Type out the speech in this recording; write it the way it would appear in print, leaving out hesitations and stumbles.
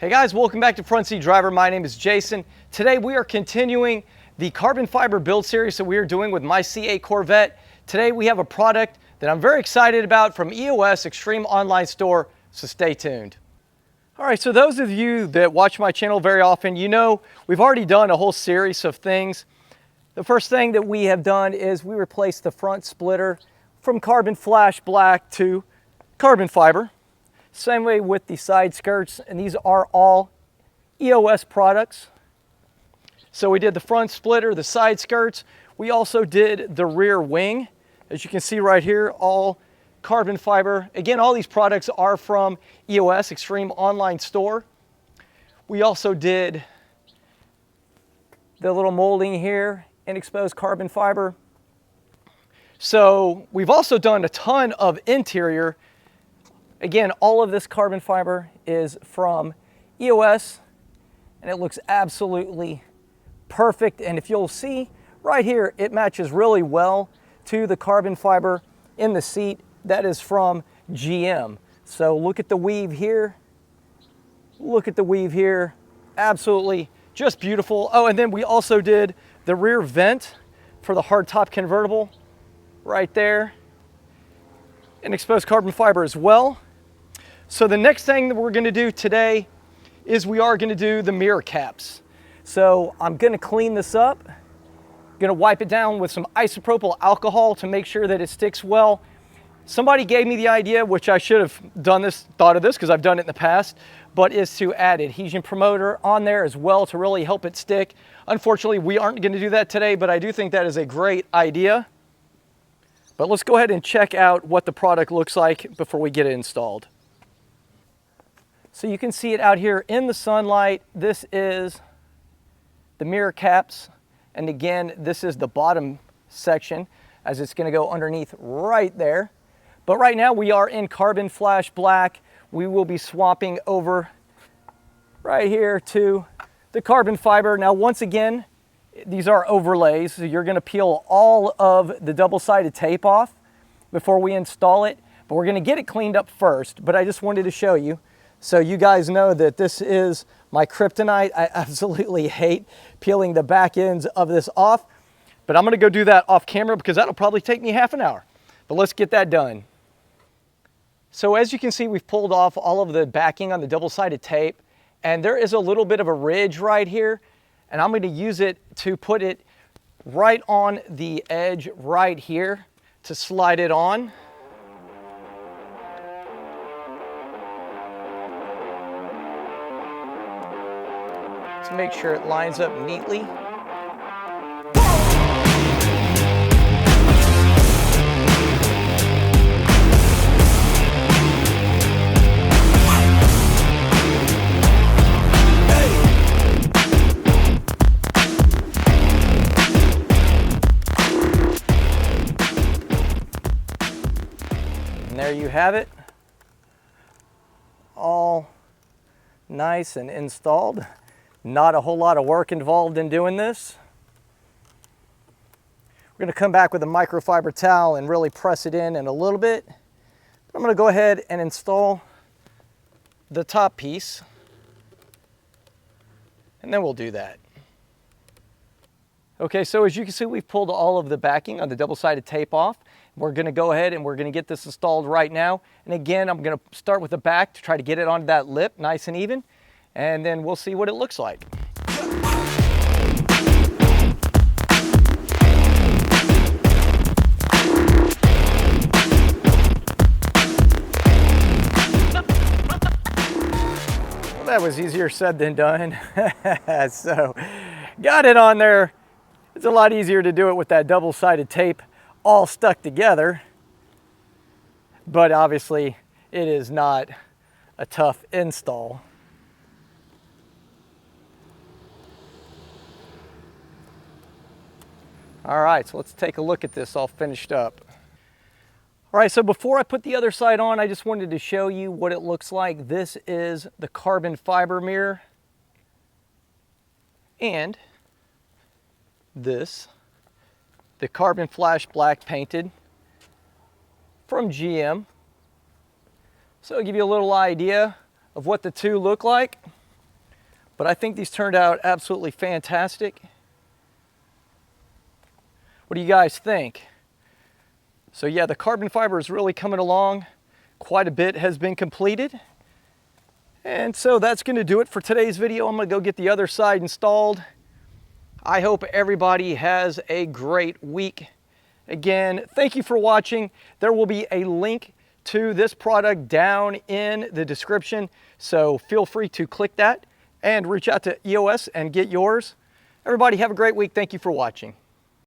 Hey guys, welcome back to Front Seat Driver. My name is Jason. Today we are continuing the carbon fiber build series that we are doing with my C8 Corvette. Today we have a product that I'm very excited about from EOS Extreme Online Store, so stay tuned. All right, so those of you that watch my channel very often, you know we've already done a whole series of things. The first thing that we have done is we replaced the front splitter from carbon flash black to carbon fiber. Same way with the side skirts, and these are all EOS products. So we did the front splitter, the side skirts. We also did the rear wing. As you can see right here, all carbon fiber. Again, all these products are from EOS Extreme Online Store. We also did the little molding here in exposed carbon fiber. So we've also done a ton of interior. Again, all of this carbon fiber is from EOS, and it looks absolutely perfect. And if you'll see right here, it matches really well to the carbon fiber in the seat that is from GM. So look at the weave here. Look at the weave here. Absolutely just beautiful. Oh, and then we also did the rear vent for the hardtop convertible right there in exposed carbon fiber as well. So the next thing that we're going to do today is we are going to do the mirror caps. So I'm going to clean this up, going to wipe it down with some isopropyl alcohol to make sure that it sticks well. Somebody gave me the idea, which I should have thought of this because I've done it in the past, but is to add adhesion promoter on there as well to really help it stick. Unfortunately, we aren't going to do that today, but I do think that is a great idea. But let's go ahead and check out what the product looks like before we get it installed. So you can see it out here in the sunlight. This is the mirror caps. And again, this is the bottom section as it's going to go underneath right there. But right now we are in carbon flash black. We will be swapping over right here to the carbon fiber. Now, once again, these are overlays. So you're going to peel all of the double-sided tape off before we install it. But we're going to get it cleaned up first. But I just wanted to show you, so you guys know that this is my kryptonite. I absolutely hate peeling the back ends of this off, but I'm gonna go do that off camera because that'll probably take me half an hour. But let's get that done. So as you can see, we've pulled off all of the backing on the double-sided tape, and there is a little bit of a ridge right here, and I'm gonna use it to put it right on the edge right here to slide it on. To make sure it lines up neatly. And there you have it. All nice and installed. Not a whole lot of work involved in doing this. We're going to come back with a microfiber towel and really press it in a little bit. I'm going to go ahead and install the top piece, and then we'll do that. Okay, so as you can see, we've pulled all of the backing on the double-sided tape off. We're going to go ahead and we're going to get this installed right now. And again, I'm going to start with the back to try to get it onto that lip nice and even. And then we'll see what it looks like. Well, that was easier said than done. So, got it on there. It's a lot easier to do it with that double-sided tape all stuck together. But obviously, it is not a tough install. All right, so let's take a look at this all finished up. All right, so before I put the other side on, I just wanted to show you what it looks like. This is the carbon fiber mirror. And this, the carbon flash black painted from GM. So I'll give you a little idea of what the two look like. But I think these turned out absolutely fantastic. What do you guys think? So yeah, the carbon fiber is really coming along. Quite a bit has been completed. And so that's going to do it for today's video. I'm going to go get the other side installed. I hope everybody has a great week. Again, thank you for watching. There will be a link to this product down in the description, so feel free to click that and reach out to EOS and get yours. Everybody have a great week. Thank you for watching.